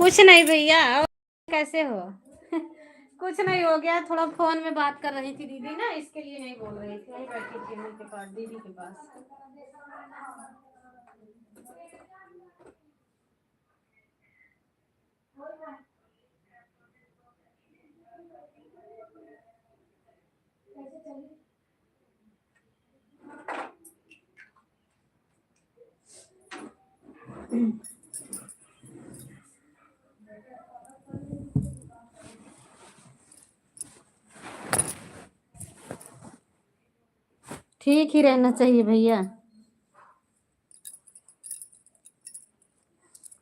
कुछ नहीं भैया, और कैसे हो? कुछ नहीं, हो गया थोड़ा फोन में बात कर रही थी दीदी ना, इसके लिए नहीं बोल रही थी। वहीं बैठी थी उनके पास, दीदी के पास। ठीक ही रहना चाहिए भैया।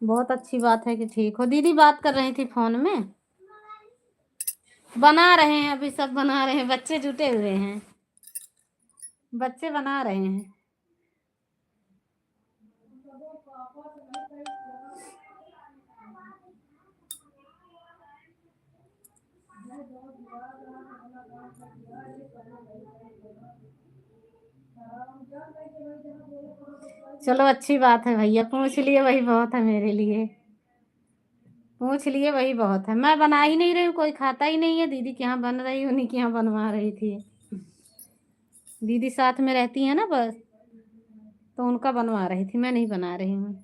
बहुत अच्छी बात है कि ठीक हो। दीदी बात कर रही थी फोन में। बना रहे हैं, अभी सब बना रहे हैं, बच्चे जुटे हुए हैं, बच्चे बना रहे हैं। चलो अच्छी बात है भैया, पूछ लिए वही बहुत है मेरे लिए। पूछ लिए वही बहुत है। मैं बना ही नहीं रही हूँ, कोई खाता ही नहीं है। दीदी के यहाँ बन रही, उन्हीं के यहाँ बनवा रही थी। दीदी साथ में रहती है ना, बस तो उनका बनवा रही थी, मैं नहीं बना रही हूँ।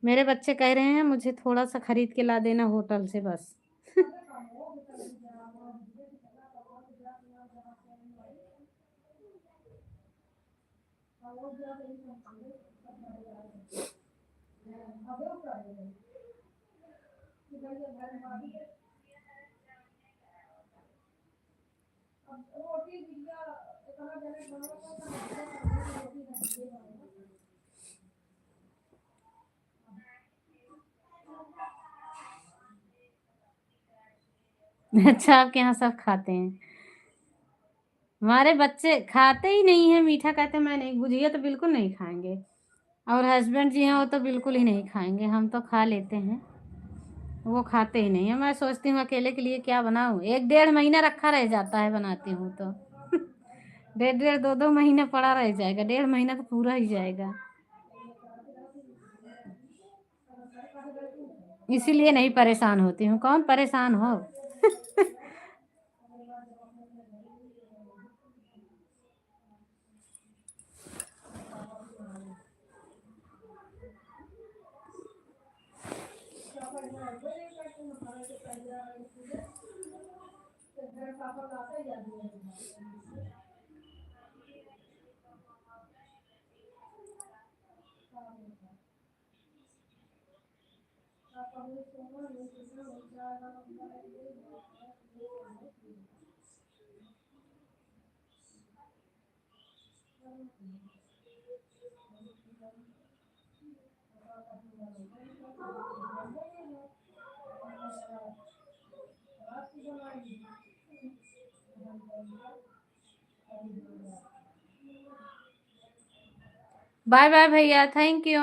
मेरे बच्चे कह रहे हैं मुझे थोड़ा सा खरीद के ला देना होटल से बस। अच्छा, आपके यहाँ सब खाते हैं? हमारे बच्चे खाते ही नहीं है मीठा, कहते मैं नहीं, गुजिया तो बिल्कुल नहीं खाएंगे। और हस्बैंड जी हैं वो तो बिल्कुल ही नहीं खाएंगे। हम तो खा लेते हैं, वो खाते ही नहीं है। मैं सोचती हूँ अकेले के लिए क्या बनाऊँ, 1-1.5 महीना रखा रह जाता है बनाती हूँ तो। 1.5-1.5 2-2 महीने पड़ा रह जाएगा, 1.5 महीना तो पूरा ही जाएगा। इसीलिए नहीं परेशान होती हूँ, कौन परेशान हो। बाय बाय भैया, थैंक यू।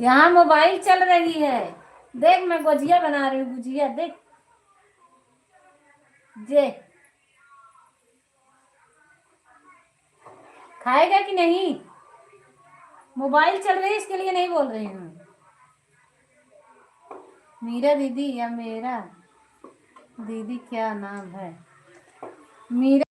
यहाँ मोबाइल चल रही है। देख मैं गुजिया बना रही हूँ, गुजिया देख। जे खाएगा कि नहीं? मोबाइल चल रही है इसके लिए नहीं बोल रही हूँ। मीरा दीदी या मेरा दीदी क्या नाम है? मीरा।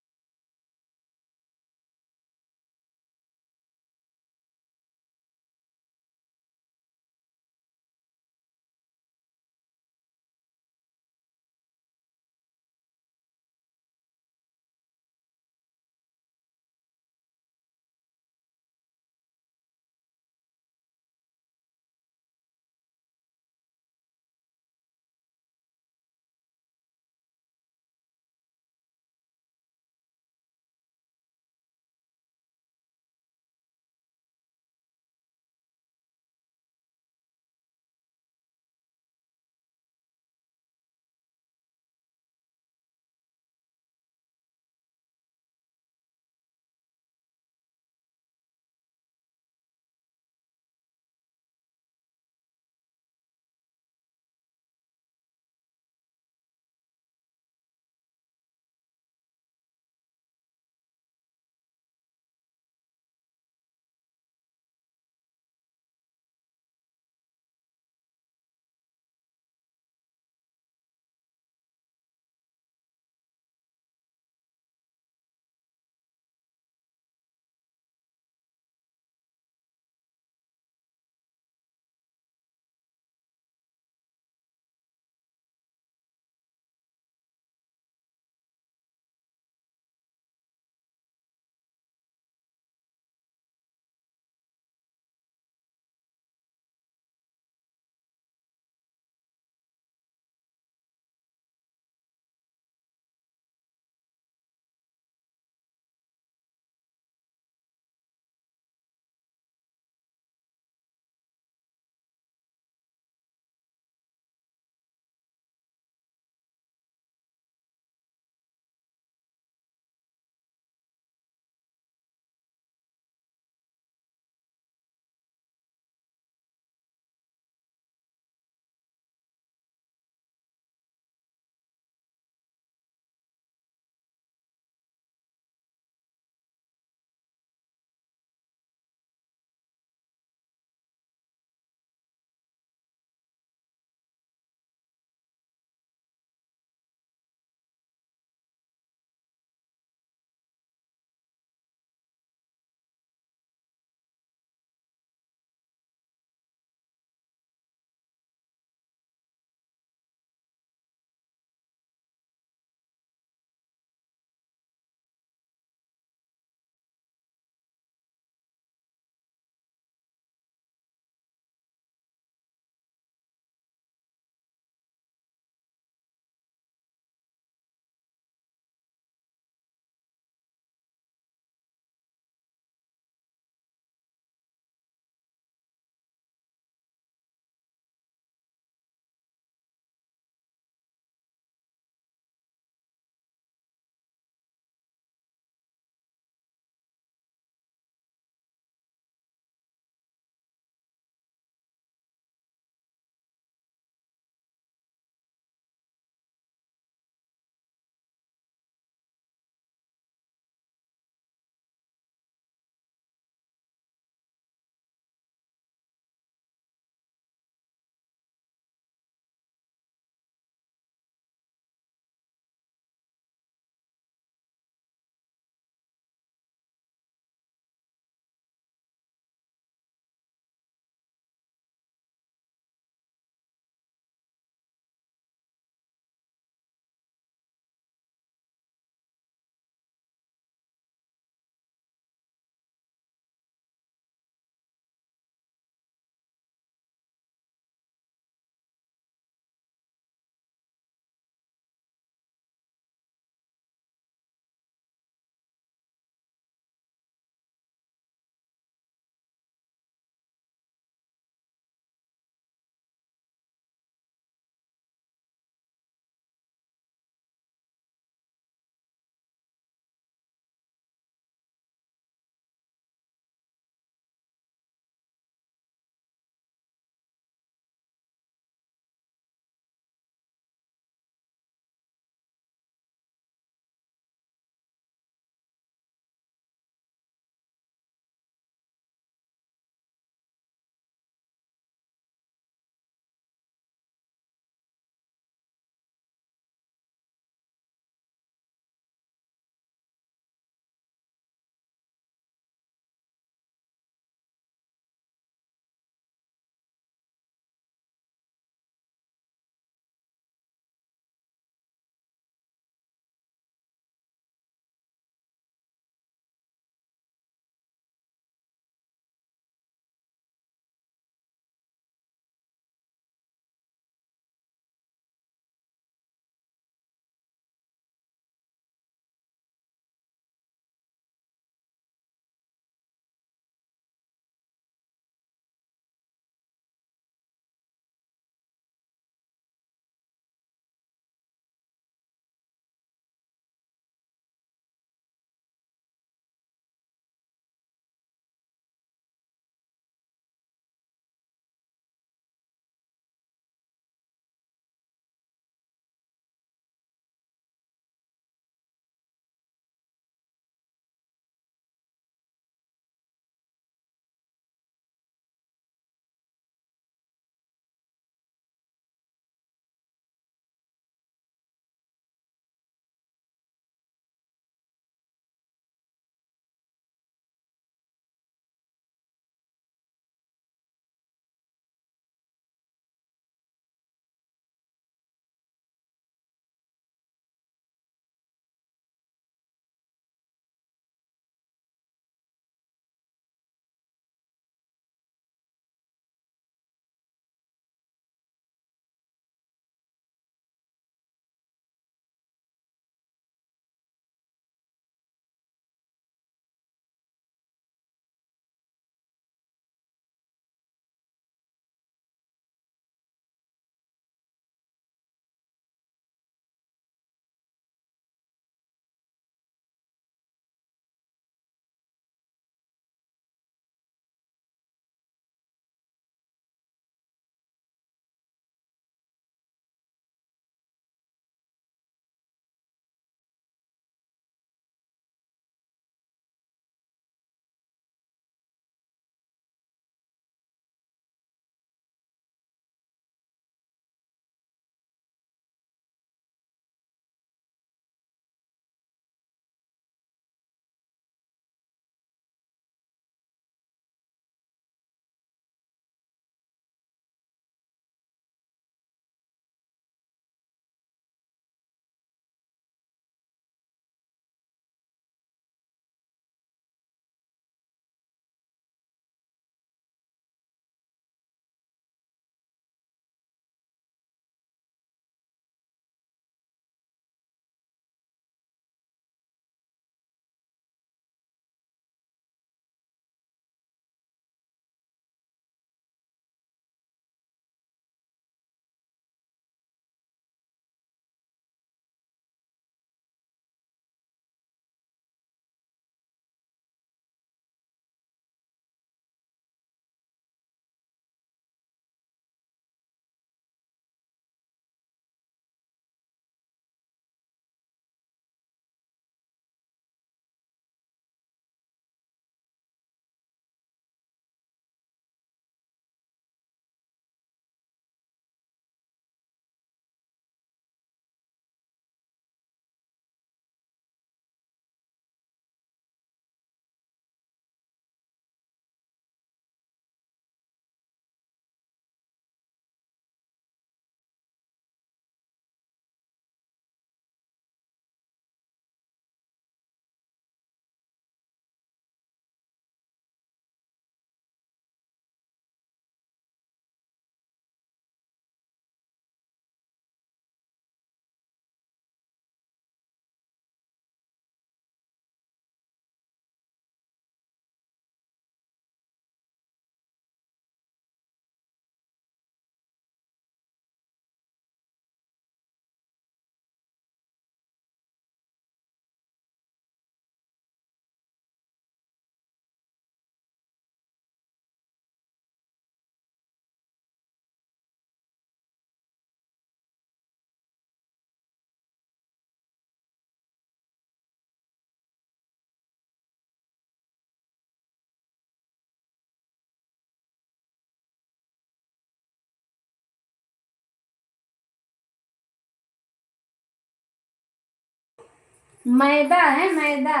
मैदा है, मैदा।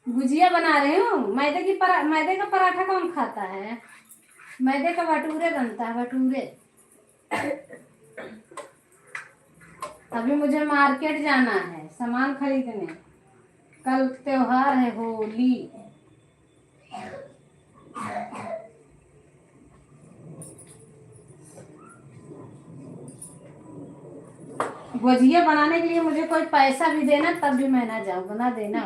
गुजिया बना रही हूँ। मैदे का पराठा कौन खाता है? मैदे का भटूरे बनता है, भटूरे। अभी मुझे मार्केट जाना है सामान खरीदने। कल त्योहार है, होली। गुजिया बनाने के लिए मुझे कोई पैसा भी देना, तब भी मैं ना जाऊँ। बना देना।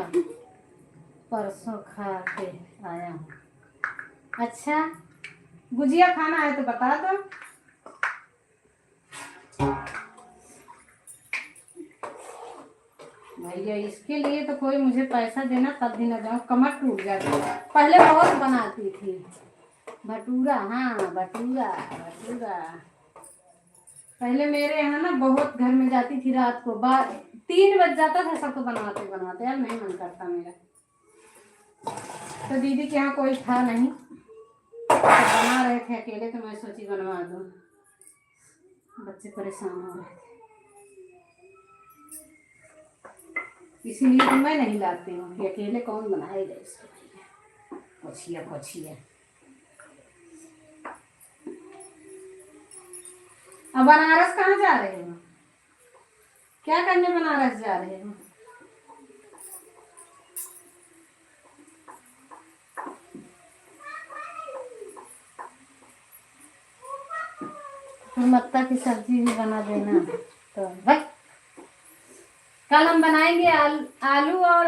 परसों खा के आया हूँ। अच्छा, गुजिया खाना है तो बता दो। भैया इसके लिए तो कोई मुझे पैसा देना, तब भी ना जाऊँ। कमर टूट जाती है। पहले बहुत बनाती थी भटूरा। हाँ, भटूरा भटूरा। पहले मेरे यहाँ ना बहुत घर में जाती थी। रात को 3 बज जाता था सबको बनाते बनाते। यार नहीं मन करता मेरा। तो दीदी के यहाँ कोई था नहीं, तो बना रहे थे अकेले, तो मैं सोची बनवा दूँ। बच्चे परेशान हो रहे थे, इसीलिए तो मैं नहीं लाती हूँ कि अकेले कौन बनाएगा इसको। पोछिया पोछिया। अब बनारस कहाँ जा रहे हो? क्या करने बनारस जा रहे हो? तो मक्का की सब्जी भी बना देना। तो भाई कल हम बनाएंगे आलू और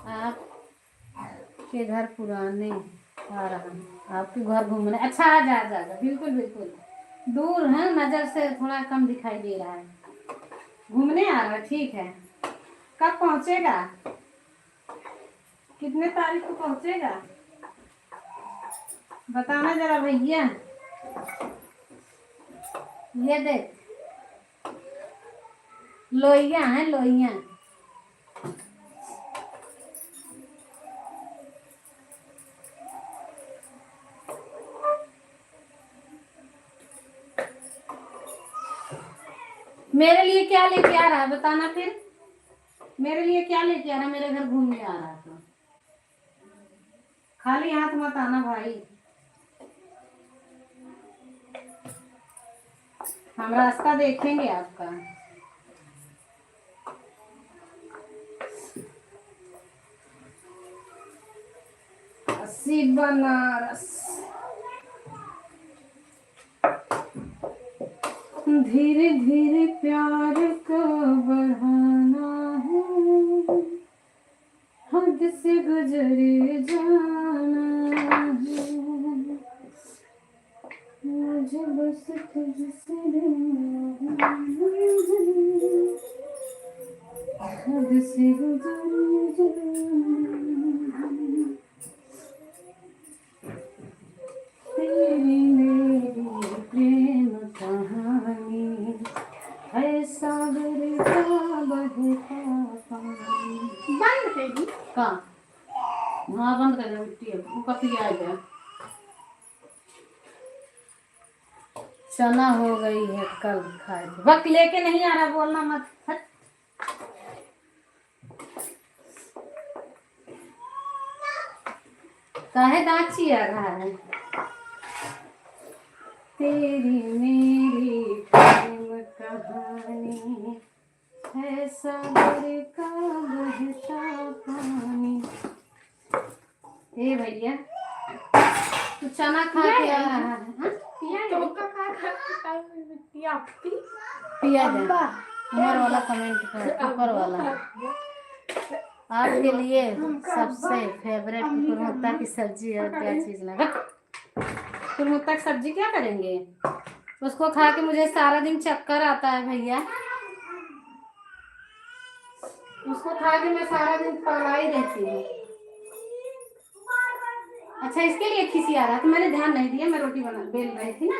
आपके घर पुराने आ रहा है, आपके घर घूमने। अच्छा, आ जा जा जा, बिल्कुल बिल्कुल। दूर है, नजर से थोड़ा कम दिखाई दे रहा है। घूमने आ रहा है, ठीक है। कब पहुंचेगा? कितने तारीख को पहुंचेगा? बताना जरा भैया। ये देख, लोइया है, लोइया। मेरे लिए क्या लेके आ रहा है बताना फिर। मेरे लिए क्या लेके आ रहा है? मेरे घर घूमने आ रहा तो खाली हाथ मत आना भाई। हम रास्ता देखेंगे आपका। अस्सी बनारस। धीरे धीरे प्यार को बढ़ाना है, हद से गुजरे जाना है, मुझे बस तुझसे हद से गुजरे जाना। तेरी मेरी प्रेम कहानी है, सागर का बहता पानी। बंद कर दी का? हाँ, बंद कर दे। मिट्टी है वो, कभी आ गया। चना हो गई है, कल खाए थे। वक्त लेके नहीं आ रहा, बोलना मत। हट। काहे दांत चिया रहा है? तेरी मेरी प्रेम कहानी है, सागर का बहता पानी। ए भैया, तू चना खा के आ रहा है? हाँ? पिया दे। ऊपर वाला कमेंट कर, ऊपर वाला। आपके लिए सबसे फेवरेट कुरमुत्ता की सब्जी और क्या चीज लगा? कुरमुत्ता की सब्जी क्या करेंगे? उसको खा के मुझे सारा दिन चक्कर आता है भैया। उसको खा के मैं सारा दिन पगलाई रहती हूँ। अच्छा, इसके लिए खिसी आ रहा तो मैंने ध्यान नहीं दिया। मैं रोटी बना बेल रही थी ना।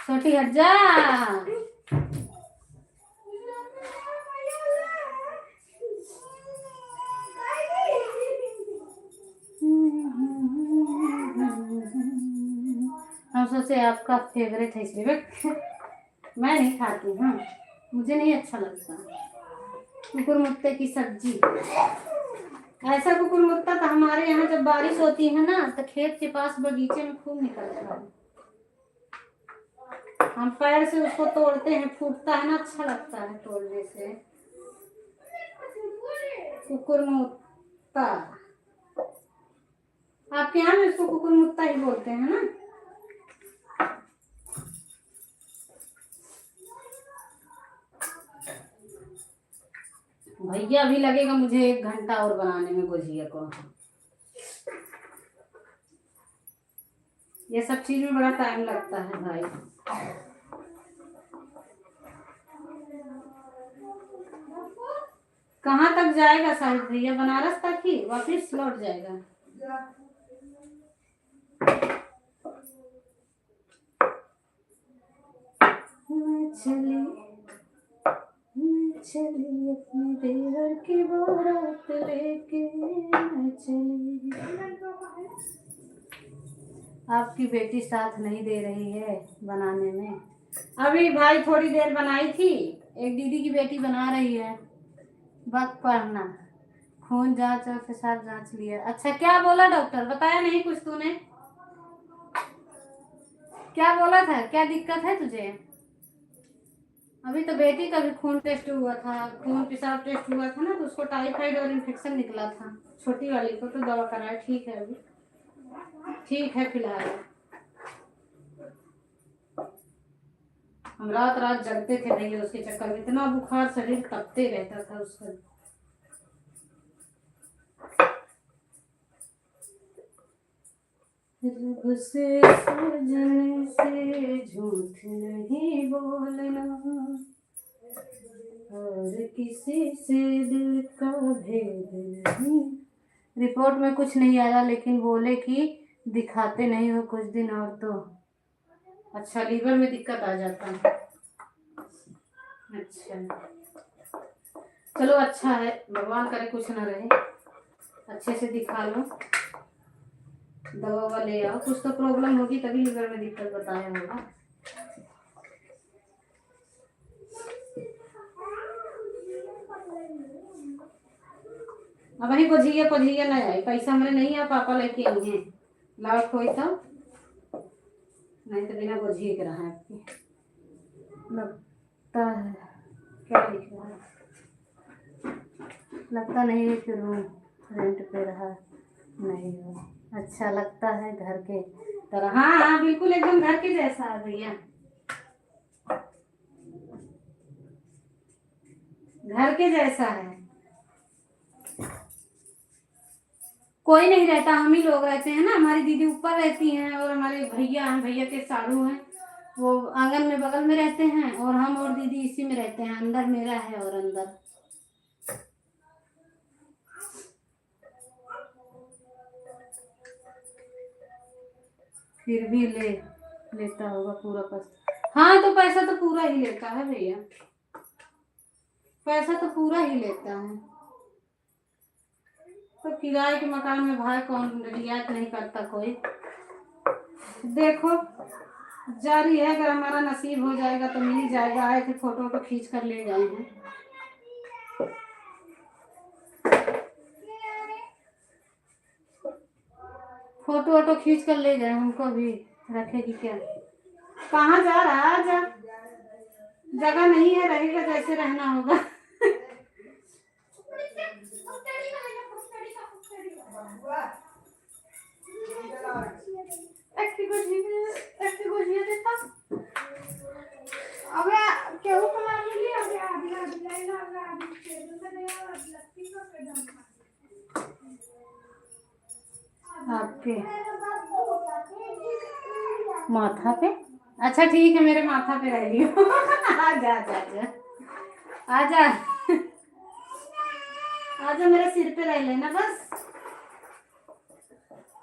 छोटी हट जा। हम सोचे आपका फेवरेट है इसलिए मैं नहीं खाती हूँ, मुझे नहीं अच्छा लगता कुकुर मुत्ते की सब्जी। ऐसा कुकुर मुत्ता तो हमारे यहाँ जब बारिश होती है ना तो खेत के पास बगीचे में खूब निकलता है। हम पैर से उसको तोड़ते हैं, फूटता है ना, अच्छा लगता है तोड़ने से। कुकुर मुत्ता आपके यहाँ में उसको कुकुर मुत्ता ही बोलते हैं ना। भैया अभी लगेगा मुझे 1 घंटा और बनाने में गुजिया को। ये सब चीज में बड़ा टाइम लगता है भाई। कहाँ तक जाएगा साहिब भैया? बनारस तक ही, वापिस लौट जाएगा। चली अपने देवर की बारात लेके चली। आपकी बेटी साथ नहीं दे रही है बनाने में। अभी भाई थोड़ी देर बनाई थी, एक दीदी की बेटी बना रही है। वक्त पढ़ना, खून जांच और पेशाब जांच लिया। अच्छा क्या बोला डॉक्टर? बताया नहीं कुछ तूने? क्या बोला था? क्या दिक्कत है तुझे? अभी तो बेटी का भी खून टेस्ट हुआ था, खून पेशाब टेस्ट हुआ था ना, तो उसको टाइफाइड और इन्फेक्शन निकला था। छोटी वाली को तो दवा कराया, ठीक है अभी, ठीक है फिलहाल। हम रात रात जगते थे भैया उसके चक्कर में, इतना बुखार, शरीर तपते रहता था उसका। रब से सजने से झूठ नहीं बोलना, और किसी से दिल का भेद नहीं। रिपोर्ट में कुछ नहीं आया, लेकिन बोले कि दिखाते नहीं हो कुछ दिन और तो अच्छा लीवर में दिक्कत आ जाता है। अच्छा चलो अच्छा है, भगवान करे कुछ ना रहे, अच्छे से दिखा लो, दवा ववा ले आओ। कुछ तो प्रॉब्लम होगी तभी लीवर में दिक्कत बताया होगा। अब वही गोझिया पोझिया नहीं आई, पैसा हमारे नहीं आ, पापा लेके आई हैं। लाओ कोई तो, नहीं तो बिना गोझिए के रहा है। लगता है क्या लिख रहा है? लगता नहीं है कि रूम रेंट पे रहा नहीं हो। अच्छा लगता है घर के तरह। हाँ हाँ बिल्कुल एकदम घर के जैसा है भैया, घर के जैसा है। कोई नहीं रहता, हम ही लोग रहते हैं ना। हमारी दीदी ऊपर रहती हैं और हमारे भैया हैं, भैया के साड़ू हैं, वो आंगन में बगल में रहते हैं, और हम और दीदी इसी में रहते हैं। अंदर मेरा है और अंदर फिर भी लेता होगा पूरा पैसा। हाँ तो पैसा तो पूरा ही लेता है भैया, पैसा तो पूरा ही लेता है। तो किराए के मकान में भाई कौन रियायत नहीं करता कोई। देखो जारी है, अगर हमारा नसीब हो जाएगा तो मिल जाएगा। आए थे फोटो तो खींच कर ले गए हैं। फोटो वोटो खींच कर ले गए, हमको भी रखेगी क्या? कहाँ जा रहा है? जा, जगह नहीं है, रहेगा जैसे रहना होगा। आपके माथा पे? अच्छा ठीक है, मेरे माथा पे रह लियो। आजा आजा आजा आजा आजा, मेरे सिर पे रह लेना बस।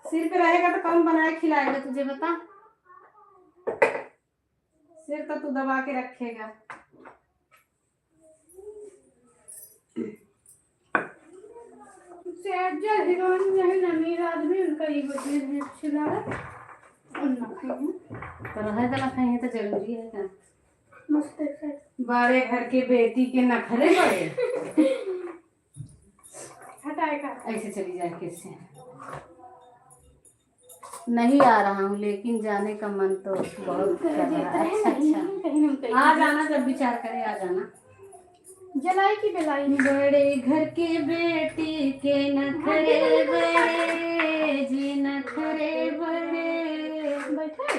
सिर पे रहेगा तो कौन बनाए खिलाएगा तुझे बता? सिर तो तू दबा के रखेगा। हीरोइन नहीं, अमीर आदमी, उनका ईगो अच्छी लगा। तो रहे तो ना खाएंगे तो जरूरी है ना। मस्त है। बड़े घर के बेटी के नखरे बड़े। हटाएगा ऐसे चली जाए कैसे। नहीं आ रहा हूँ लेकिन जाने का मन तो बहुत कर रहा है। अच्छा अच्छा आ जाना, जब विचार करे आ जाना। जलाई की बेलाई। बड़े घर के बेटी के नखरे बड़े जी, नखरे बड़े। बैठे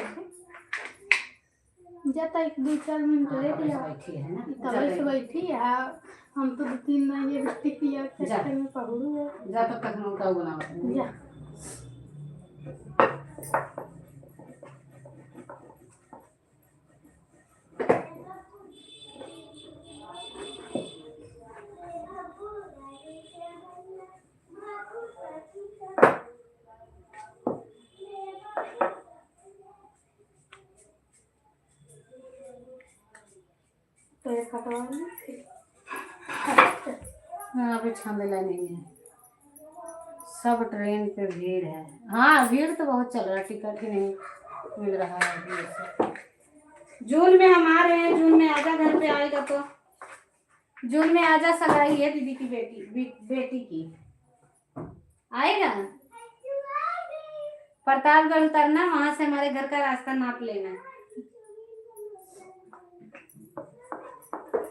जाता एक 2-4 मिनट रह गया। बैठी है ना, तब से बैठी है। हम तो 2-3 महीने रोटी किया चक्कर में पकड़ू है। जा तब तक हम का बनाओ जा तो ये खटवा हाँ अभी छामेला नहीं है, सब ट्रेन पे भीड़ है। हाँ भीड़ तो बहुत चल रहा है, टिकट ही नहीं मिल रहा है अभी से। जून में हम आ रहे हैं, जून में आजा घर पे आएगा तो। जून में आजा, सगाई है दीदी की बेटी की। आएगा प्रतापगढ़ उतरना, वहां से हमारे घर का रास्ता नाप लेना।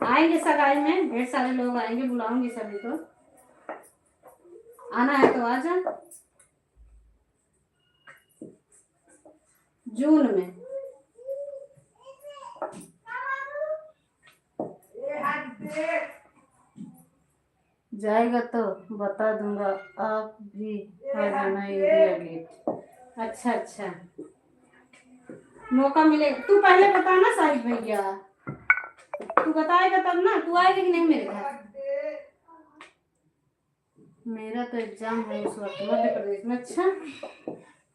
आएंगे सगाई में, ढेर सारे लोग आएंगे, बुलाऊंगी सभी को। आना है तो आजा जून में। जाएगा तो बता दूंगा, आप भी आ जाना इंडिया गेट। अच्छा अच्छा मौका मिलेगा। तू पहले बताना साहिब भैया, तू बताएगा तब ना। तू आएगा कि नहीं मेरे घर? मेरा तो एग्जाम है उस वक्त मध्य प्रदेश में। अच्छा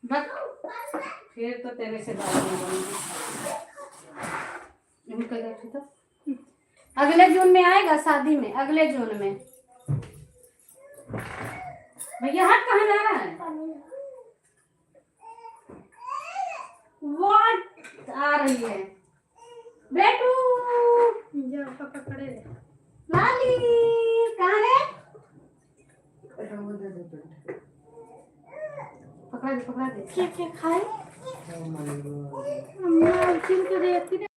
बस फिर तो तेरे से बात नहीं बनेगी। तो अगले जून में आएगा, शादी में अगले जून में। भैया हाथ कहाँ जा रहा है? व्हाट आ रही है बेटू? पकड़े लाली कहाँ है? पकड़ा दे। क्या खाए? अम्मा चिल के देखती है।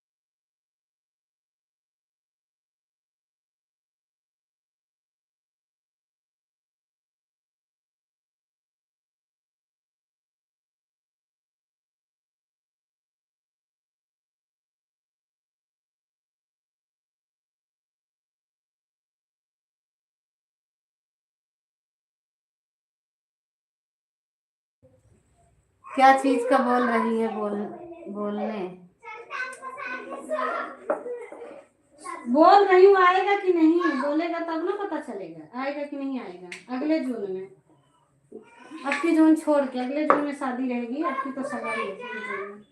क्या चीज का बोल रही है? बोलने बोल रही हूँ। आएगा कि नहीं? बोलेगा तब ना पता चलेगा आएगा कि नहीं आएगा। अगले जून में, अब की जून छोड़ के अगले जून में शादी रहेगी। अब की तो सगाई है जून में।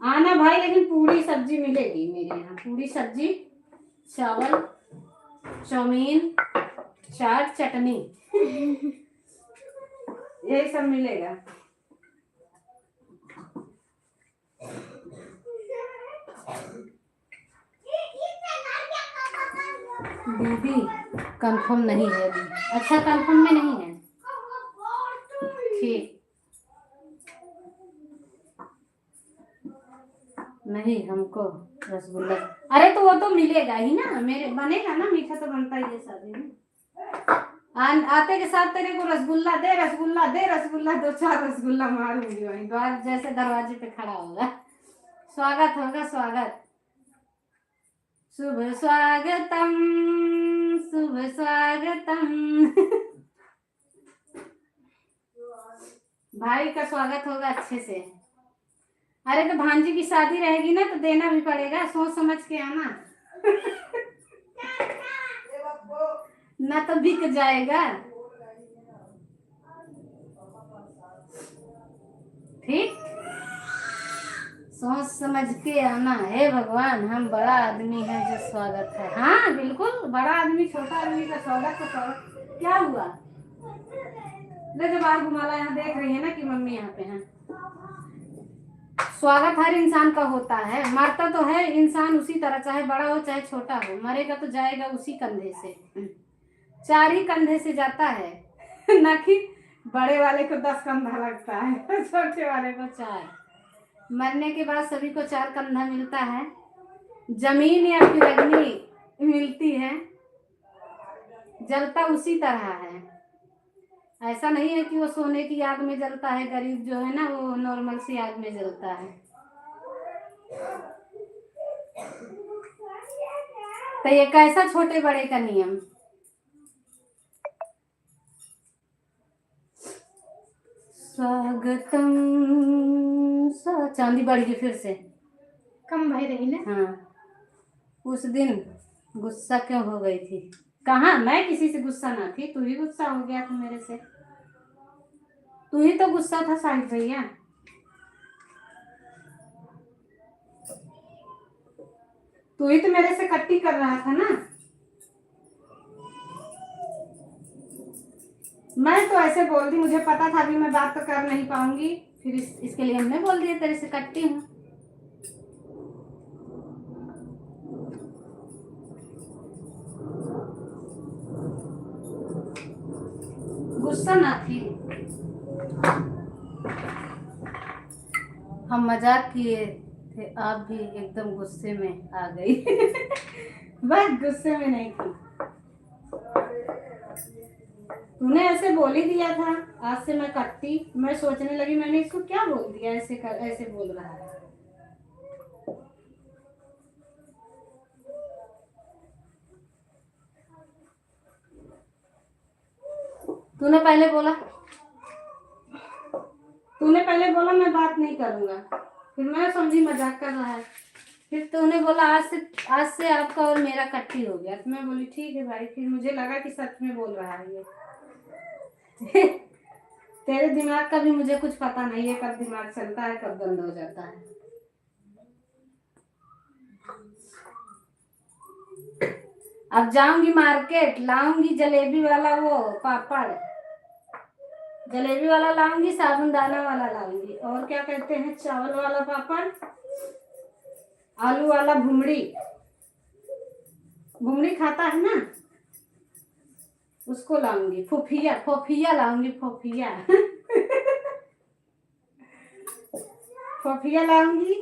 आना भाई, लेकिन पूरी सब्जी मिलेगी मेरे यहाँ। पूरी सब्जी, चावल, चाउमीन, चाट, चटनी यही सब मिलेगा। दीदी कंफर्म नहीं है अभी। अच्छा कंफर्म में नहीं है, ठीक नहीं। हमको रसगुल्ला, अरे तो वो तो मिलेगा ही ना, मेरे बनेगा ना, मीठा तो बनता ही है शादी में। आते के साथ तेरे को रसगुल्ला दे, रसगुल्ला दे, रसगुल्ला 2-4 रसगुल्ला मारूंगी वहीं द्वार जैसे दरवाजे पे खड़ा होगा। स्वागत होगा, स्वागत। शुभ स्वागतम, शुभ स्वागतम। भाई का स्वागत होगा अच्छे से। अरे तो भांजी की शादी रहेगी ना, तो देना भी पड़ेगा, सोच समझ के आना। ना तो बिक जाएगा। ठीक, सोच समझ के आना। हे भगवान, हम बड़ा आदमी है जो स्वागत है। हाँ बिल्कुल, बड़ा आदमी छोटा आदमी का स्वागत तो स्वागत। क्या हुआ? ले जब बाहर घुमाला, यहाँ देख रही है ना कि मम्मी यहाँ पे है। स्वागत हर इंसान का होता है, मरता तो है इंसान उसी तरह, चाहे बड़ा हो चाहे छोटा हो, मरेगा तो जाएगा उसी कंधे से, 4 ही कंधे से जाता है ना कि बड़े वाले को 10 कंधा लगता है, छोटे वाले को 4। मरने के बाद सभी को 4 कंधा मिलता है, जमीन या फिर अग्नि मिलती है, जलता उसी तरह है। ऐसा नहीं है कि वो सोने की आग में जलता है, गरीब जो है ना वो नॉर्मल सी आग में जलता है। तो ये कैसा छोटे बड़े का नियम? स्वागतम चांदी बढ़ गई फिर से, कम भाई रही ना। हाँ, उस दिन गुस्सा क्यों हो गई थी? कहाँ, मैं किसी से गुस्सा ना थी, तू ही गुस्सा हो गया था मेरे से। तू ही तो गुस्सा था साहिब भैया। तू ही तो मेरे से कट्टी कर रहा था ना। मैं तो ऐसे बोल दी, मुझे पता था अभी मैं बात तो कर नहीं पाऊंगी, फिर इसके लिए हमने बोल दिया तेरे से कट्टी हूँ। गुस्सा ना थी, हम मजाक किए थे, आप भी एकदम गुस्से में आ गई बस गुस्से में नहीं थी, तूने ऐसे बोल ही दिया था। आज से मैं कट्टी, मैं सोचने लगी मैंने इसको क्या बोल दिया, ऐसे बोल रहा है। तूने पहले बोला मैं बात नहीं करूंगा, फिर मैं समझी मजाक कर रहा है, फिर तूने बोला आज से आपका और मेरा कट्टी हो गया, तो मैं बोली ठीक है भाई, फिर मुझे लगा कि सच में बोल रहा है ये तेरे दिमाग का भी मुझे कुछ पता नहीं है, कब दिमाग चलता है कब बंद हो जाता है। अब जाऊंगी मार्केट, लाऊंगी जलेबी वाला वो पापड़, जलेबी वाला लाऊंगी, साबुनदाना वाला लाऊंगी, और क्या कहते हैं चावल वाला पापड़, आलू वाला भुमड़ी, भुमड़ी खाता है ना उसको लाऊंगी, फोफिया लाऊंगी, फोफिया फोफिया लाऊंगी।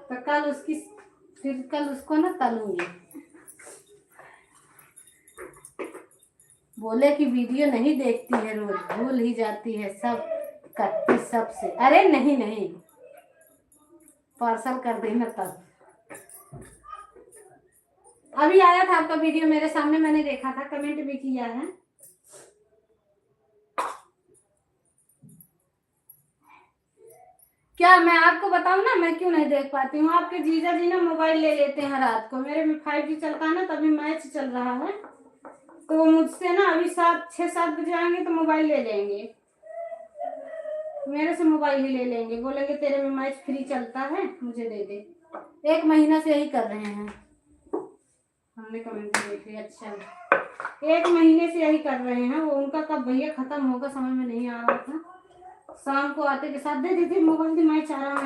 तो कल उसको ना तलूंगी। बोले कि वीडियो नहीं देखती है रोज, भूल ही जाती है सब करती सबसे। अरे नहीं, पार्सल कर देना तब। अभी आया था आपका वीडियो मेरे सामने, मैंने देखा था, कमेंट भी किया है। क्या मैं आपको बताऊं ना मैं क्यों नहीं देख पाती हूँ? आपके जीजा जी ना मोबाइल ले लेते हैं रात को, मेरे में 5G चलता है ना, तभी मैच चल रहा है, तो वो मुझसे ना अभी 6-7 बजे आएंगे तो मोबाइल ले लेंगे, मेरे से मोबाइल ही ले लेंगे, बोलेंगे तेरे में मैच फ्री चलता है मुझे दे दे। 1 महीना से यही कर रहे हैं, हमने कमेंट देख लिया। अच्छा 1 महीने से यही कर रहे हैं, वो उनका कब भैया खत्म होगा समझ में नहीं आ रहा था। शाम को आते के साथ दे दी मोबाइल, मैं चाह रहा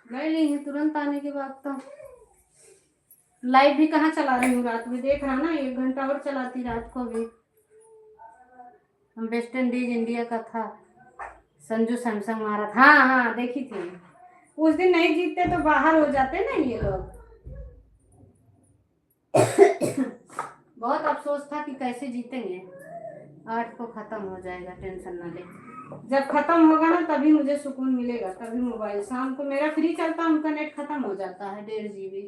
ले ली है तुरंत आने के बाद। तो लाइव भी कहाँ चला रही हूँ, रात में देख रहा ना, 1 घंटा और चलाती रात को भी। हम वेस्ट इंडीज इंडिया का था, संजू सैमसंग मारा था, हाँ देखी थी। उस दिन नहीं जीतते तो बाहर हो जाते ना ये लोग बहुत अफसोस था कि कैसे जीतेंगे। 8 को खत्म हो जाएगा, टेंशन ना ले, जब खत्म होगा ना तभी मुझे सुकून मिलेगा, तभी मोबाइल। शाम को मेरा फ्री चलता है, उनका नेट खत्म हो जाता है 1.5 GB,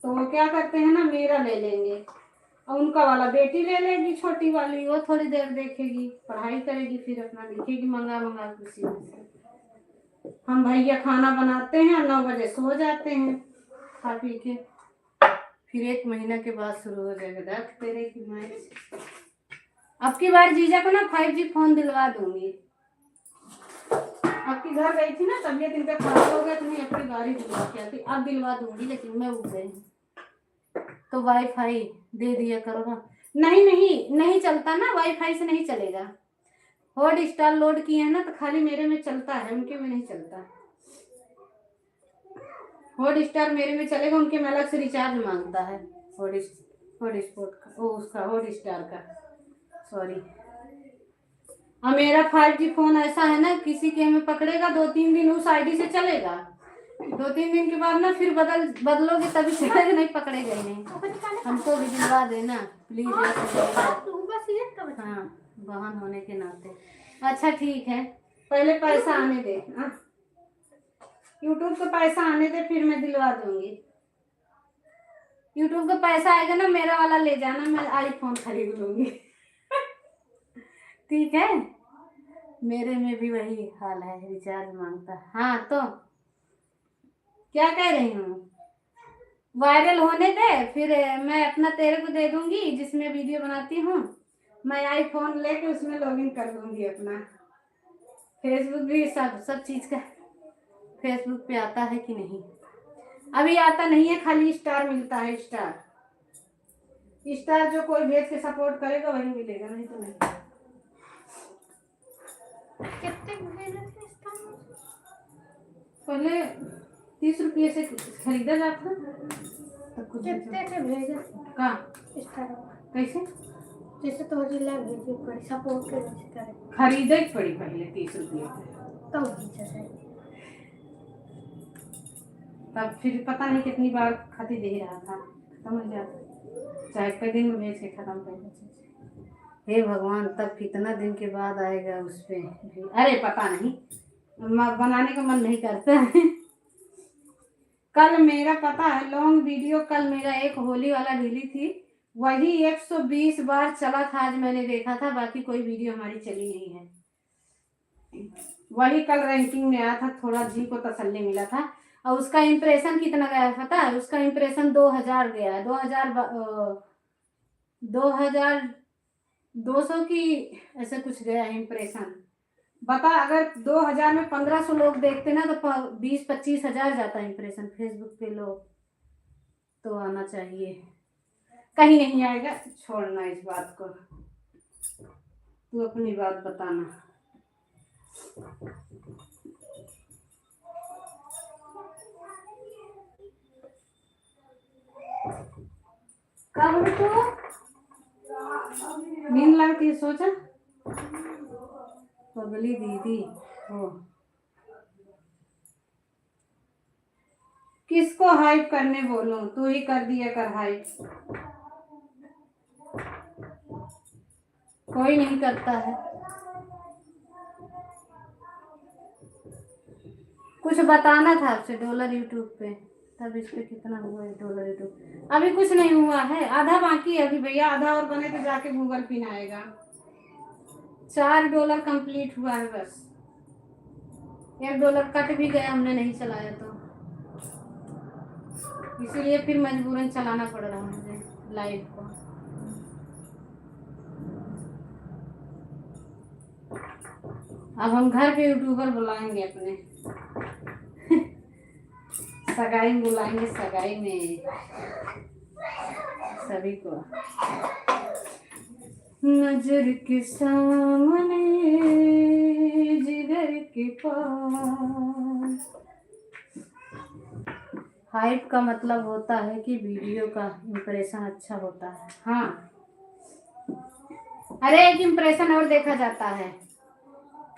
तो वो क्या करते हैं ना मेरा ले लेंगे, और उनका वाला बेटी ले लेगी छोटी वाली, वो थोड़ी देर देखेगी, पढ़ाई करेगी, फिर अपना लिखेगी मंगा किसी से। हम भैया खाना बनाते हैं 9 बजे सो जाते हैं खा पी के, फिर 1 महीना के बाद शुरू हो जाएगा देख तेरे की मैच। अब की बार जीजा को ना 5G फोन दिलवा दूंगी, आपकी घर गई थी ना, तबीयत इनका खराब हो गया तो मैं अपनी गाड़ी दिलवा के आती। अब दिलवा दूंगी लेकिन मैं उठ गई तो वाईफाई दे दिया करो ना। नहीं नहीं नहीं चलता ना, वाईफाई से नहीं चलेगा। हॉट स्टार लोड किए हैं ना तो खाली मेरे में चलता है, उनके में नहीं चलता। हॉट स्टार मेरे में चलेगा, उनके में अलग से रिचार्ज मांगता है। हॉट स्पॉट का, ओ उसका हॉट स्टार का, सॉरी। और मेरा 5G फोन ऐसा है ना, किसी के में पकड़ेगा 2-3 दिन उस आईडी से चलेगा, 2-3 दिन के बाद ना फिर बदलोगे तभी चलेगा, नहीं पकड़ेगा ही नहीं। हमको भी दिलवा देना प्लीज। हाँ, बहन होने के नाते। अच्छा ठीक है, पहले पैसा आने दे। यूट्यूब का पैसा आने दे फिर मैं दिलवा दूंगी। यूट्यूब का पैसा आएगा ना, मेरा वाला ले जाना, मैं आईफोन खरीद लूंगी। ठीक है, मेरे में भी वही हाल है, रिचार्ज मांगता। हाँ तो क्या कह रही हूँ, वायरल होने दे फिर मैं अपना तेरे को दे दूंगी जिसमें वीडियो बनाती हूँ। मैं आईफोन लेके उसमें लॉगिन कर दूंगी अपना। फेसबुक भी सब चीज का फेसबुक पे आता है कि नहीं, अभी आता नहीं है, खाली स्टार मिलता है। स्टार जो कोई भेज के सपोर्ट करेगा वही मिलेगा, नहीं तो नहीं। कितने भेजे थे स्टार? पहले 30 रुपये से खरीदा जाता तब कुछ कितने से भेजे कहाँ स्टार? कैसे जैसे तो जिला भेजे पड़ी सपोर्ट करे, खरीदे पड़ी पहले 30 रुपये तब भेजा है। तब फिर पता नहीं कितनी बार खाती दे रहा था, खत्म हो जाता, चाहे कई दिन में भेज के खत्म कर देते। हे भगवान, तब कितना दिन के बाद आएगा उस पे। अरे पता नहीं, बनाने का मन नहीं करता है। कल मेरा पता है लॉन्ग वीडियो, कल मेरा एक होली वाला डिली थी, वही 120 बार चला था, आज मैंने देखा था, बाकी कोई वीडियो हमारी चली नहीं है। वही कल रैंकिंग में आया था, थोड़ा जी को तसल्ली मिला था। और उसका इम्प्रेशन कितना गया है पता है, उसका इम्प्रेशन 2000 गया है, 2200 की ऐसे कुछ गया है इम्प्रेशन। बता, अगर 2000 में 1500 लोग देखते ना तो 20-25 हजार जाता इम्प्रेशन फेसबुक पे लोग, तो आना चाहिए। कहीं नहीं आएगा, छोड़ना इस बात को, तू अपनी बात बताना। कब तो नींद लगती है, सोचा पगली दीदी हो। किसको हाइप करने बोलूं, तू ही कर दिया कर हाइप, कोई नहीं करता है। कुछ बताना था आपसे डॉलर यूट्यूब पे, तब इस पे कितना हुआ है डॉलर यूट्यूब? अभी कुछ नहीं हुआ है, आधा बाकी है अभी भैया, आधा और बने तो जाके गूगल पिन आएगा। $4 कंप्लीट हुआ है बस, $1 कट भी गया, हमने नहीं चलाया तो, इसीलिए फिर मजबूरन चलाना पड़ रहा मुझे लाइव को। अब हम घर पे यूट्यूबर बुलाएंगे अपने, सगाई में बुलाएंगे, सगाई में सभी को। नजर के सामने जिगर के पास। हाइप का मतलब होता है कि वीडियो का इम्प्रेशन अच्छा होता है। हाँ, अरे एक इम्प्रेशन और देखा जाता है,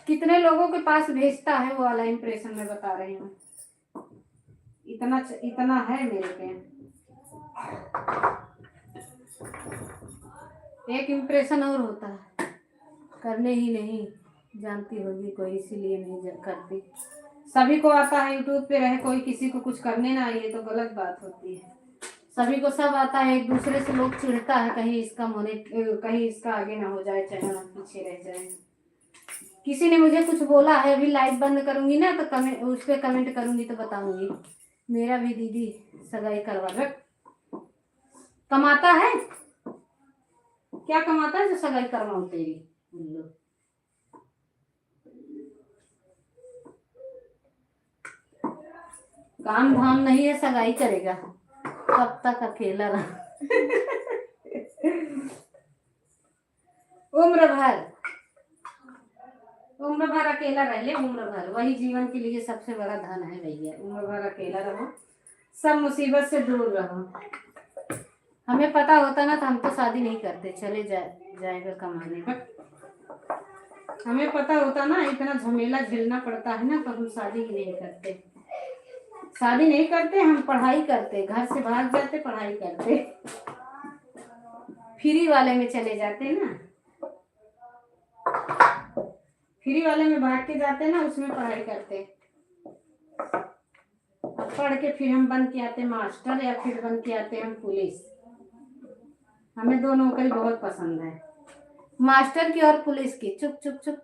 कितने लोगों के पास भेजता है वो वाला इम्प्रेशन मैं बता रही हूँ, इतना है मेरे पे। एक इम्प्रेशन और होता है, करने ही नहीं जानती होगी कोई, इसीलिए नहीं करती। सभी को आता है, यूट्यूब पे रहे कोई किसी को कुछ करने ना आए तो गलत बात होती है। सभी को सब आता है, एक दूसरे से लोग चिढ़ता है, कहीं इसका कहीं इसका आगे ना हो जाए, चैनल पीछे रह जाए। किसी ने मुझे कुछ बोला है, अभी लाइव बंद करूंगी ना तो कमेंट, उस पर कमेंट करूंगी तो बताऊंगी, मेरा भी दीदी सगाई करवा दे। कमाता है क्या, कमाता है जो सगाई करवाऊं तेरी? काम धाम नहीं है, सगाई करेगा तब तक अकेला रहा। उम्र भर, उम्र भर अकेला रह ले, उम्र भर, वही जीवन के लिए सबसे बड़ा धन है भैया। उम्र भर अकेला रहो, सब मुसीबत से दूर रहो। हमें पता होता ना तो हम तो शादी नहीं करते, चले जाएगा कमाने। बट हमें पता होता ना इतना झमेला झेलना पड़ता है ना, तो हम शादी ही नहीं करते। शादी नहीं करते, हम पढ़ाई करते, घर से भाग जाते, पढ़ाई करते, फ्री वाले में चले जाते ना, फ्री वाले में भाग के जाते ना, उसमें पढ़ाई करते। पढ़ के फिर हम बन के आते मास्टर, या फिर बन के आते हम पुलिस। हमें दो नौकरी बहुत पसंद है, मास्टर की और पुलिस की। चुप चुप चुप।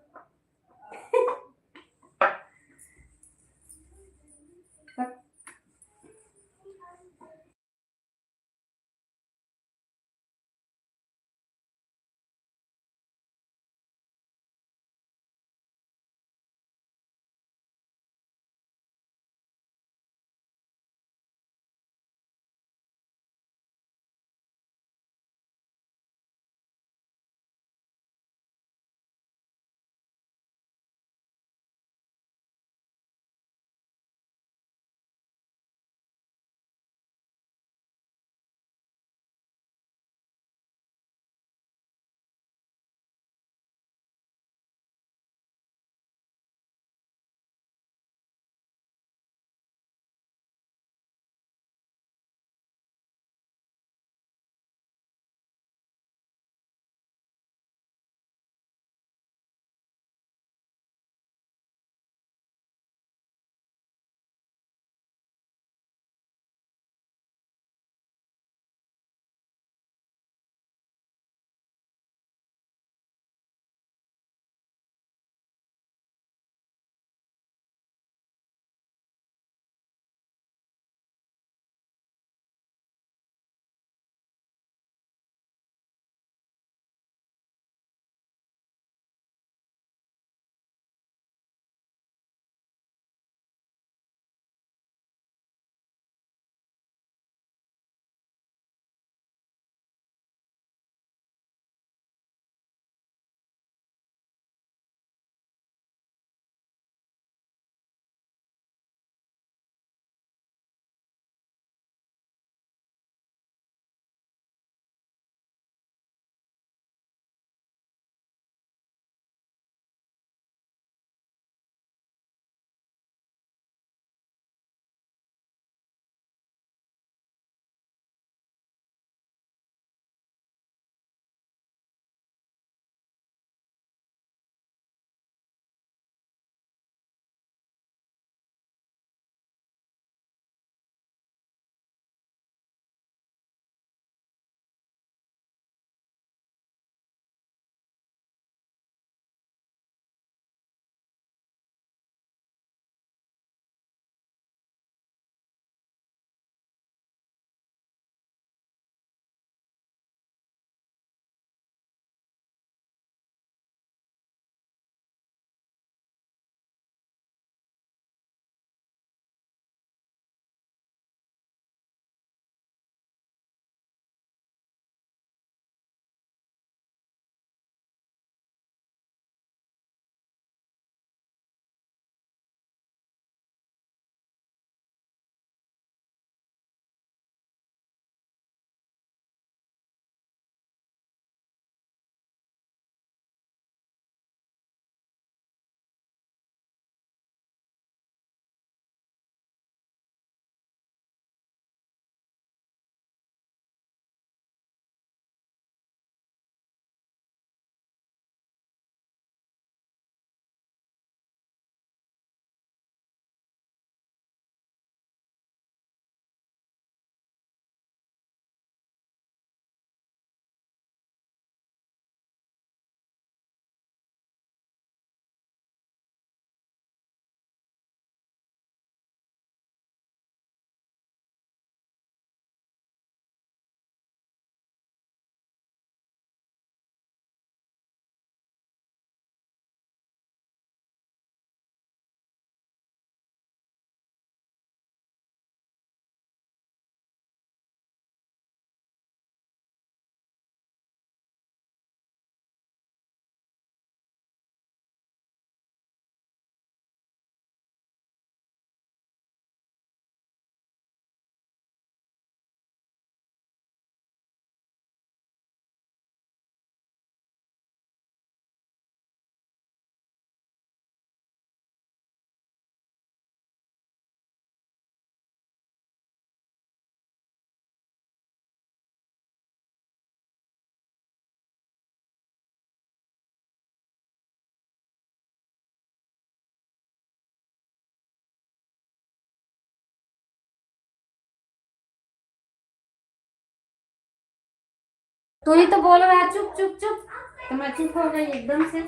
तू ही तो बोल रहा है चुप चुप चुप, तो मैं चुप हो गई एकदम से।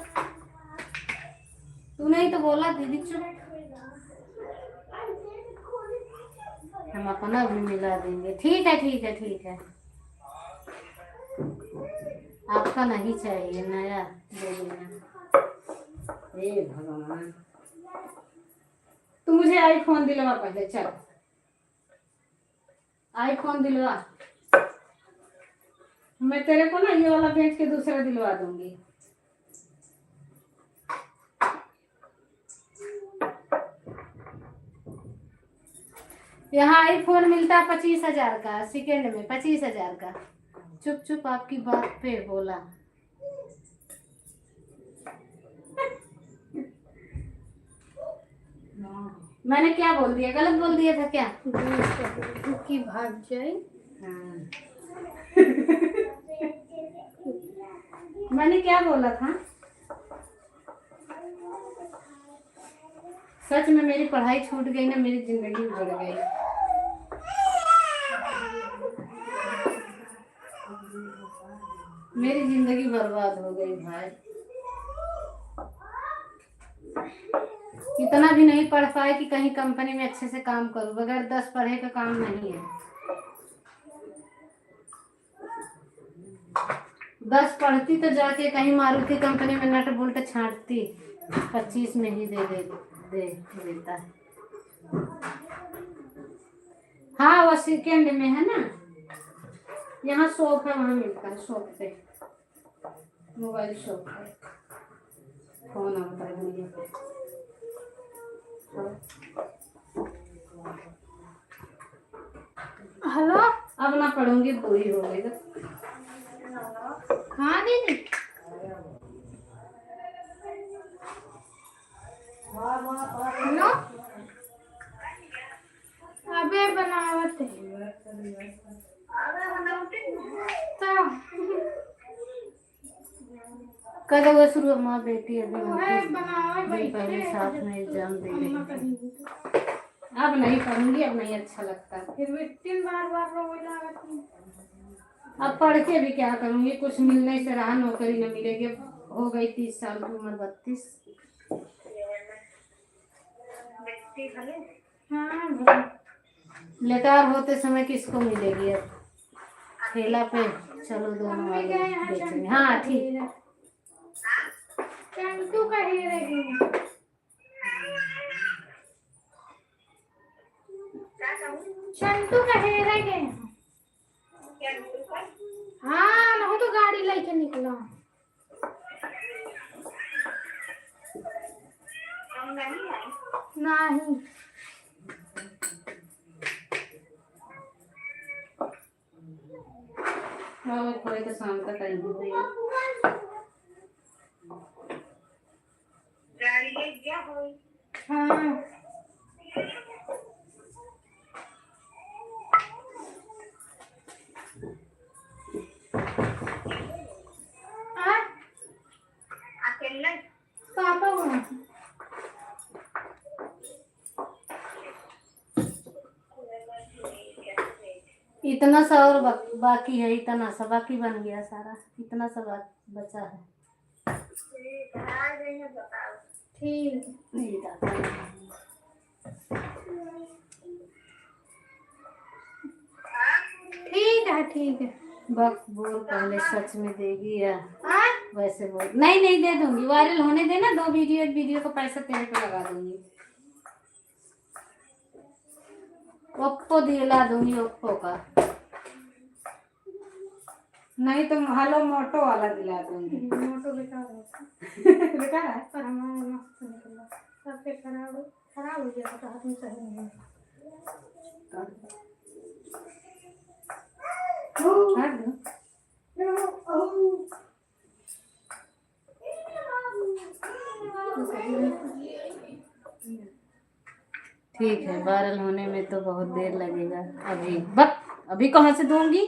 तूने ही तो बोला दीदी चुप। हम अपना भी मिला देंगे। ठीक है ठीक है ठीक है। आपका नहीं चाहिए, नया दे देना। हे भगवान, तू मुझे आईफोन दिलवा पहले, चल आईफोन दिलवा। मैं तेरे को ना ये वाला बेच के दूसरा दिलवा दूंगी। यहाँ आईफोन मिलता है 25,000 का, सेकेंड में 25,000 का। चुप चुप, आपकी बात पे बोला। मैंने क्या बोल दिया, गलत बोल दिया था क्या? की भाग जाए। हाँ। मैंने क्या बोला था? सच में मेरी पढ़ाई छूट गई ना, मेरी जिंदगी उजड़ गई। मेरी जिंदगी बर्बाद हो गई भाई। इतना भी नहीं पढ़ पाए कि कहीं कंपनी में अच्छे से काम करूं। बगैर 10 पढ़े का काम नहीं है। 10 पढ़ती तो जाके कहीं मारुति कंपनी में नट बोल्ट छांटती। 25 में ही देता है। हाँ वो सेकेंड में है ना। यहाँ शॉप है, वहाँ मिलता है, शॉप पे, मोबाइल शॉप पे। फोन आता है मुझे। हेलो। अब ना पढ़ूंगी, पूरी हो गई तो। हाँ दीदी। हेलो। अबे बनावत है। तो कल वो शुरू माँ बेटी अभी बनावत दिन पहले बैठे साथ में एग्जाम दे रही अम्मा थी। कहीं तो अब नहीं पढ़ूंगी, अब नहीं अच्छा लगता। फिर भी 3 बार रोने लागत है। अब पढ़ के भी क्या करूंगी, कुछ मिलने से रहा, नौकरी न मिलेगी। हो गई 30 साल की उम्र, 32। हाँ लेटार होते समय किसको मिलेगी अब? ठेला पे चलो दोनों वाले बेचेंगे। हाँ ठीक। चंटू का हेयर है। चंटू का हेयर है। हाँ मैं तो गाड़ी लेके निकला। नहीं कोई तो शाम तक आई हुई है। हाँ पापा वहाँ इतना सा और बाकी है, इतना सा बाकी बन गया सारा, इतना सा बचा है। ठीक नहीं जाता। ठीक है। वक्त बोल पहले, सच में देगी या हाँ वैसे बोल? नहीं नहीं दे दूंगी, वायरल होने देना। 2 वीडियो, एक वीडियो का पैसा तेरे पे लगा दूंगी। ओप्पो दिला दूंगी, ओप्पो का। नहीं तो हेलो मोटो वाला दिला दूंगी। मोटो बेकार है। बेकार है। पर हमारा मस्त निकला। सबसे खराब हो गया तो हाथ में सही नहीं है। काट दो। ठीक है, वायरल होने में तो बहुत देर लगेगा। अभी कहाँ से दूंगी?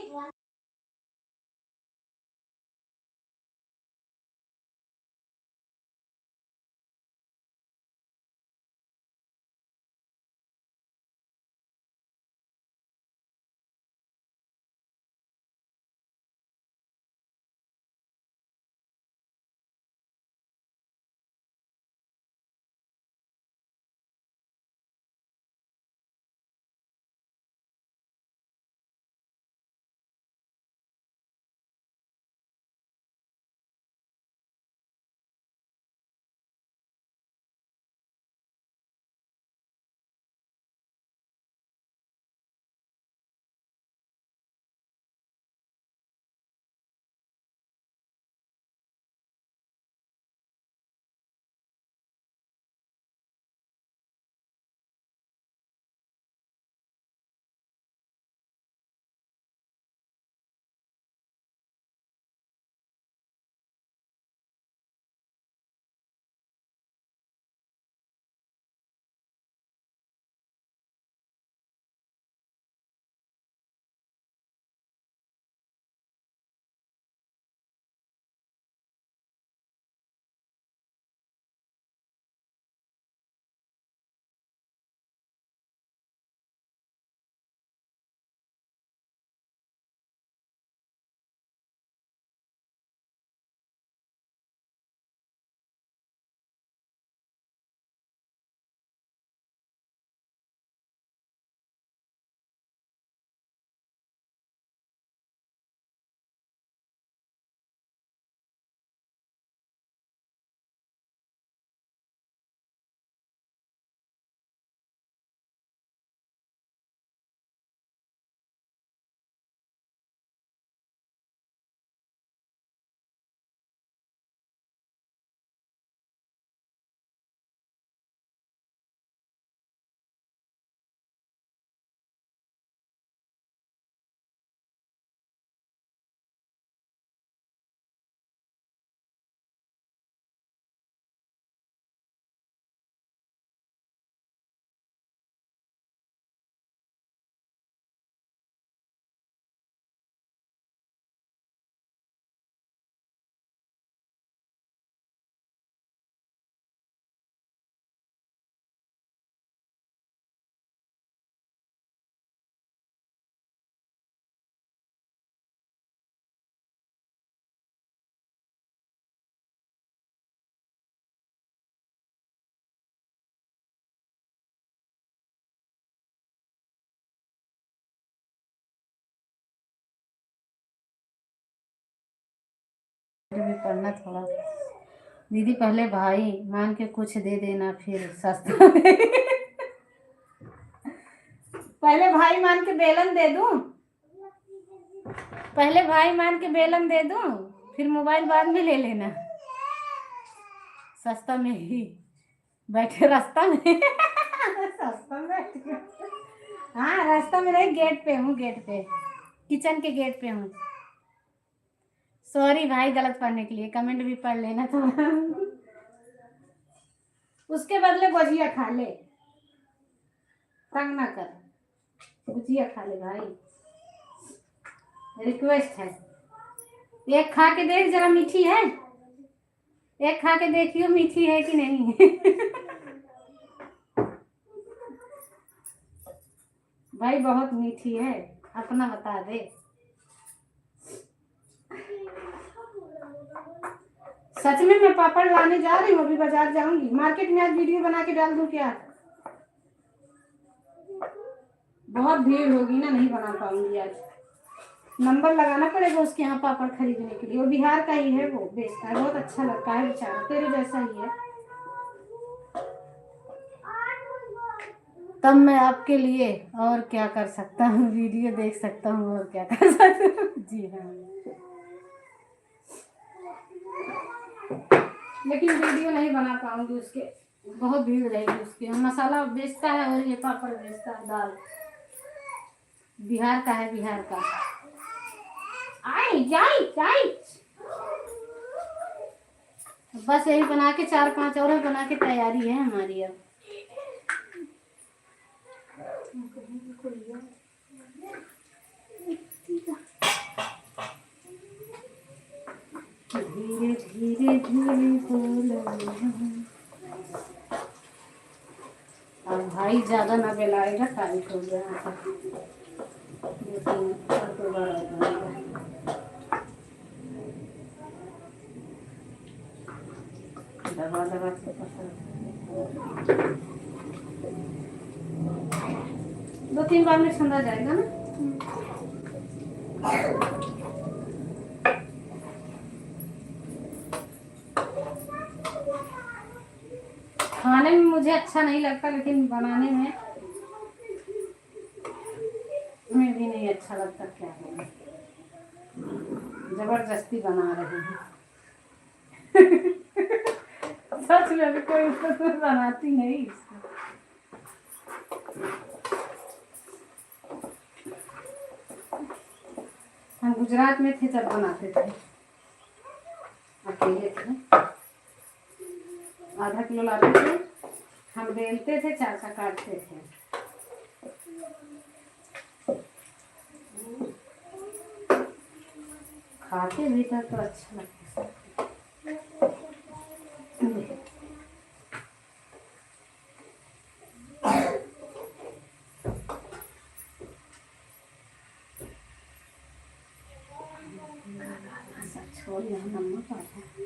भी पढ़ना थोड़ा। दीदी पहले भाई मान के कुछ दे देना फिर सस्ता पहले भाई मान के बेलन दे दूं, पहले भाई मान के बेलन दे दूं, फिर मोबाइल बाद में ले लेना। सस्ता में ही बैठे रास्ता में सस्ता में बैठे। हाँ रास्ता में नहीं, गेट पे हूँ, गेट पे, किचन के गेट पे हूँ। सॉरी भाई गलत पढ़ने के लिए, कमेंट भी पढ़ लेना तो उसके बदले गुजिया खा ले, तंग ना कर, गुजिया खा ले भाई, रिक्वेस्ट है। एक खा के देख जरा, मीठी है, एक खा के देखियो मीठी है कि नहीं भाई बहुत मीठी है, अपना बता दे। सच में मैं पापड़ लाने जा रही हूँ, अभी बाजार जाऊंगी, मार्केट में आज वीडियो बना के डाल दूं क्या? बहुत भीड़ होगी ना, नहीं बना पाऊंगी आज। नंबर लगाना पड़ेगा उसके यहाँ पापड़ खरीदने के लिए, वो बिहार का ही है, वो बेचता है, बहुत अच्छा लगता है बेचारा, तेरे जैसा ही है। तब मैं आपके लिए और क्या कर सकता हूँ, वीडियो देख सकता हूँ और क्या कर सकता हूँ। जी हाँ, लेकिन वीडियो नहीं बना पाऊंगी उसके, बहुत भीड़ रहेगी उसके। मसाला बेचता है और ये पापड़ बेचता है, दाल बिहार का है, बिहार का। आई जाई जाई, बस यही बना के 4-5 और बना के तैयारी है हमारी अब। धीरे धीरे धीरे बोलो, अब भाई ज्यादा ना बेलाएगा, टाइट हो गया दबा दबा के 2-3 बार में ठंडा जाएगा ना। खाने में मुझे अच्छा नहीं लगता, लेकिन बनाने में भी नहीं अच्छा लगता, क्या है, जबरदस्ती बना रहे हैं सच में भी कोई बनाती नहीं इसको। हम गुजरात में थे जब बनाते थे, अकेले थे, आधा किलो लाते थे, हम बेलते थे, चाचा काटते थे। खाते भी था तो अच्छा लगता है। छोड़ यहाँ नमक आता है।